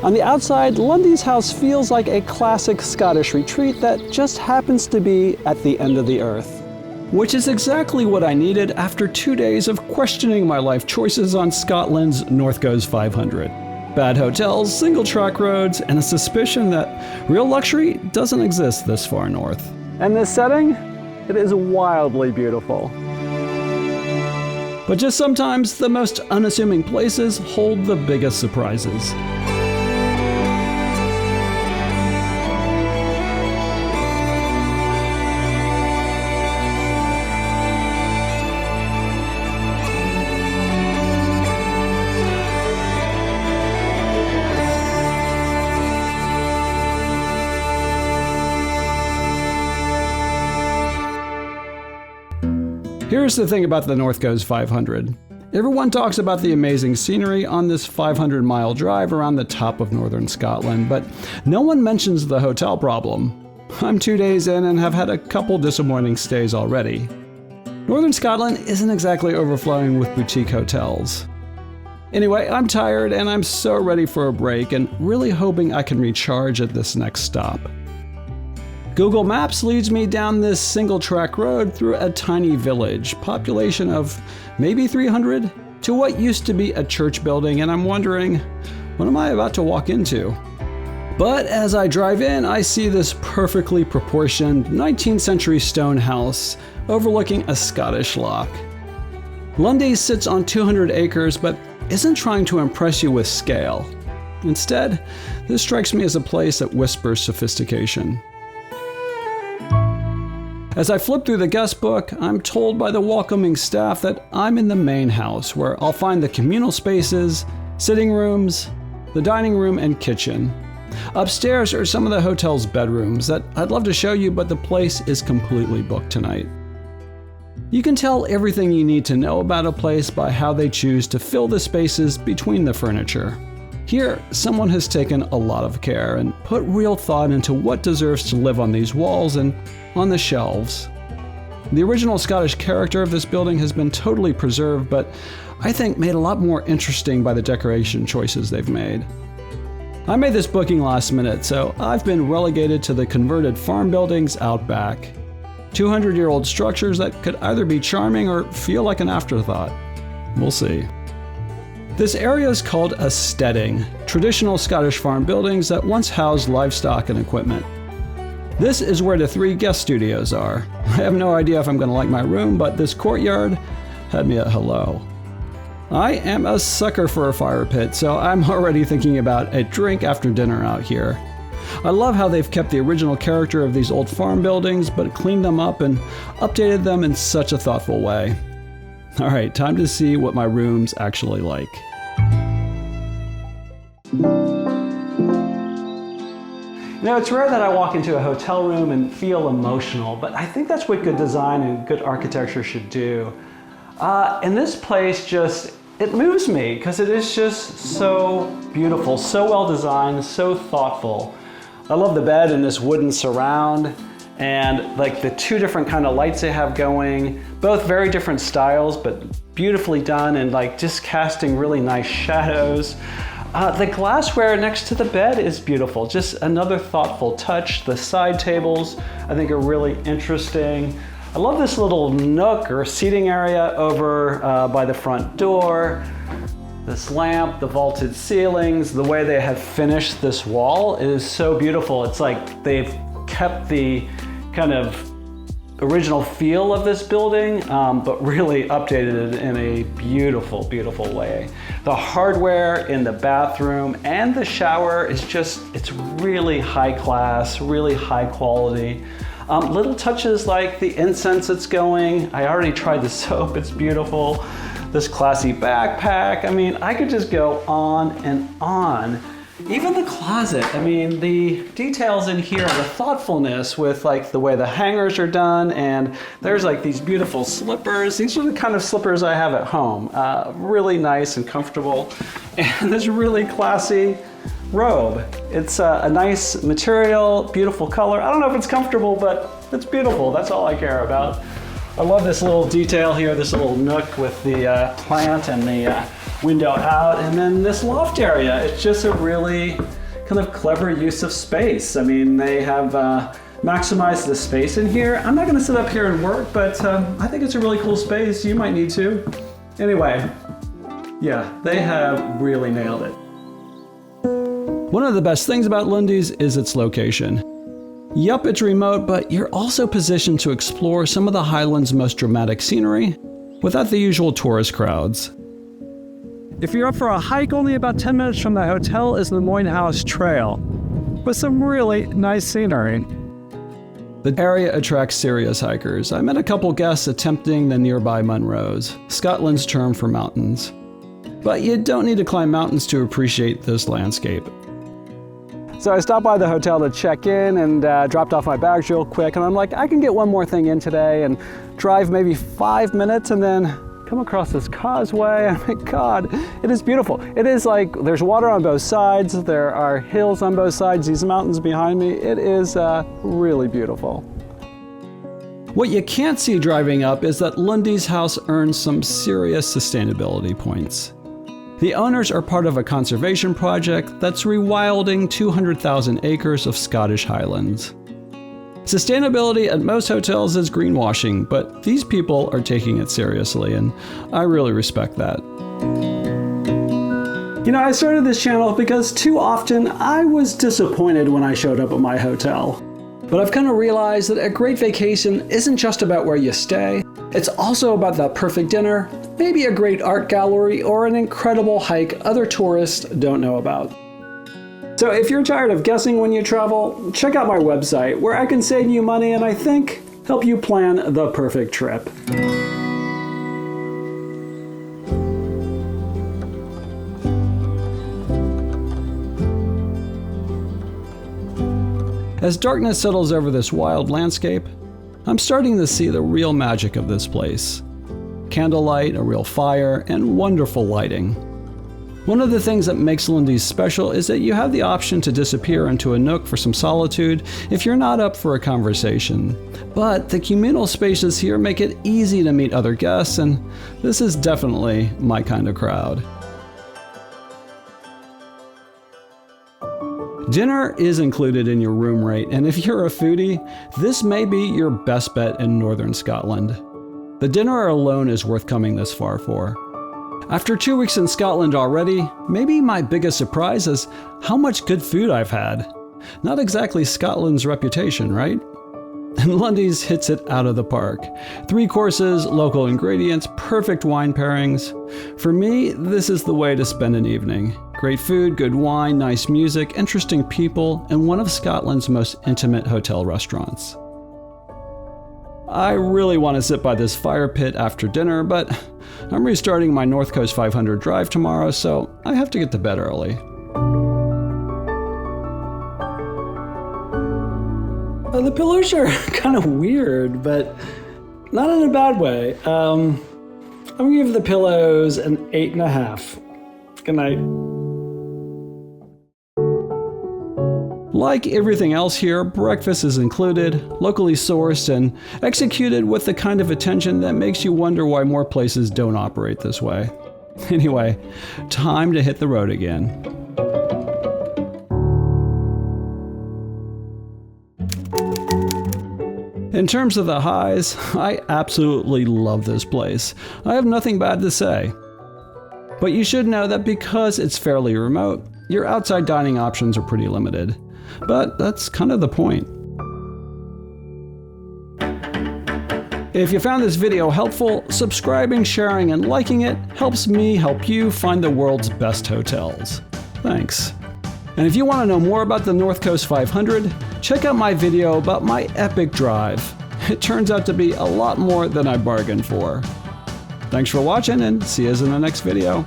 On the outside, Lundies House feels like a classic Scottish retreat that just happens to be at the end of the earth. Which is exactly what I needed after 2 days of questioning my life choices on Scotland's North Goes 500. Bad hotels, single-track roads, and a suspicion that real luxury doesn't exist this far north. And this setting? It is wildly beautiful. But just sometimes, the most unassuming places hold the biggest surprises. Here's the thing about the North Goes 500. Everyone talks about the amazing scenery on this 500-mile drive around the top of northern Scotland, but no one mentions the hotel problem. I'm 2 days in and have had a couple disappointing stays already. Northern Scotland isn't exactly overflowing with boutique hotels. Anyway, I'm tired and I'm so ready for a break and really hoping I can recharge at this next stop. Google Maps leads me down this single-track road through a tiny village, population of maybe 300, to what used to be a church building, and I'm wondering, what am I about to walk into? But as I drive in, I see this perfectly proportioned 19th century stone house overlooking a Scottish loch. Lundies sits on 200 acres, but isn't trying to impress you with scale. Instead, this strikes me as a place that whispers sophistication. As I flip through the guest book, I'm told by the welcoming staff that I'm in the main house, where I'll find the communal spaces, sitting rooms, the dining room, and kitchen. Upstairs are some of the hotel's bedrooms that I'd love to show you, but the place is completely booked tonight. You can tell everything you need to know about a place by how they choose to fill the spaces between the furniture. Here, someone has taken a lot of care and put real thought into what deserves to live on these walls and on the shelves. The original Scottish character of this building has been totally preserved, but I think made a lot more interesting by the decoration choices they've made. I made this booking last minute, so I've been relegated to the converted farm buildings out back. 200-year-old structures that could either be charming or feel like an afterthought. We'll see. This area is called a steading, traditional Scottish farm buildings that once housed livestock and equipment. This is where the 3 guest studios are. I have no idea if I'm going to like my room, but this courtyard had me at hello. I am a sucker for a fire pit, so I'm already thinking about a drink after dinner out here. I love how they've kept the original character of these old farm buildings, but cleaned them up and updated them in such a thoughtful way. All right, time to see what my room's actually like. You know, it's rare that I walk into a hotel room and feel emotional, but I think that's what good design and good architecture should do. And this place it moves me because it is just so beautiful, so well designed, so thoughtful. I love the bed and this wooden surround and like the 2 different kind of lights they have going, both very different styles, but beautifully done and like just casting really nice shadows. The glassware next to the bed is beautiful, just another thoughtful touch. The side tables I think are really interesting. I love this little nook or seating area over by the front door. This lamp, the vaulted ceilings, the way they have finished this wall is so beautiful. It's like they've kept the kind of original feel of this building, but really updated it in a beautiful, beautiful way. The hardware in the bathroom and the shower is it's really high class, really high quality. Little touches like the incense that's going. I already tried the soap, it's beautiful. This classy backpack. I mean, I could just go on and on. Even the closet, I mean, the details in here, the thoughtfulness with like the way the hangers are done, and there's like these beautiful slippers. These are the kind of slippers I have at home. Really nice and comfortable. And this really classy robe. It's a nice material, beautiful color. I don't know if it's comfortable, but it's beautiful. That's all I care about. I love this little detail here, this little nook with the plant and the window out, and then this loft area. It's just a really kind of clever use of space. I mean, they have maximized the space in here. I'm not gonna sit up here and work, but I think it's a really cool space. You might need to. Anyway, yeah, they have really nailed it. One of the best things about Lundies is its location. Yup, it's remote, but you're also positioned to explore some of the Highlands' most dramatic scenery without the usual tourist crowds. If you're up for a hike, only about 10 minutes from the hotel is the Lundies House Trail, with some really nice scenery. The area attracts serious hikers. I met a couple guests attempting the nearby Munros, Scotland's term for mountains. But you don't need to climb mountains to appreciate this landscape. So I stopped by the hotel to check in and dropped off my bags real quick, and I'm like, I can get one more thing in today and drive maybe 5 minutes and then come across this causeway. Oh my God, it is beautiful. It is like there's water on both sides, there are hills on both sides, these mountains behind me. It is really beautiful. What you can't see driving up is that Lundies House earns some serious sustainability points. The owners are part of a conservation project that's rewilding 200,000 acres of Scottish Highlands. Sustainability at most hotels is greenwashing, but these people are taking it seriously, and I really respect that. You know, I started this channel because too often I was disappointed when I showed up at my hotel. But I've kind of realized that a great vacation isn't just about where you stay, it's also about that perfect dinner, maybe a great art gallery, or an incredible hike other tourists don't know about. So if you're tired of guessing when you travel, check out my website where I can save you money and I think help you plan the perfect trip. As darkness settles over this wild landscape, I'm starting to see the real magic of this place. Candlelight, a real fire, and wonderful lighting. One of the things that makes Lundies special is that you have the option to disappear into a nook for some solitude if you're not up for a conversation. But the communal spaces here make it easy to meet other guests, and this is definitely my kind of crowd. Dinner is included in your room rate, and if you're a foodie, this may be your best bet in northern Scotland. The dinner alone is worth coming this far for. After 2 weeks in Scotland already, maybe my biggest surprise is how much good food I've had. Not exactly Scotland's reputation, right? And Lundies hits it out of the park. 3 courses, local ingredients, perfect wine pairings. For me, this is the way to spend an evening. Great food, good wine, nice music, interesting people, and one of Scotland's most intimate hotel restaurants. I really want to sit by this fire pit after dinner, but I'm restarting my North Coast 500 drive tomorrow, so I have to get to bed early. The pillows are kind of weird, but not in a bad way. I'm gonna give the pillows an 8.5. Good night. Like everything else here, breakfast is included, locally sourced, and executed with the kind of attention that makes you wonder why more places don't operate this way. Anyway, time to hit the road again. In terms of the highs, I absolutely love this place. I have nothing bad to say. But you should know that because it's fairly remote, your outside dining options are pretty limited. But that's kind of the point. If you found this video helpful, subscribing, sharing, and liking it helps me help you find the world's best hotels. Thanks. And if you want to know more about the North Coast 500, check out my video about my epic drive. It turns out to be a lot more than I bargained for. Thanks for watching, and see you in the next video.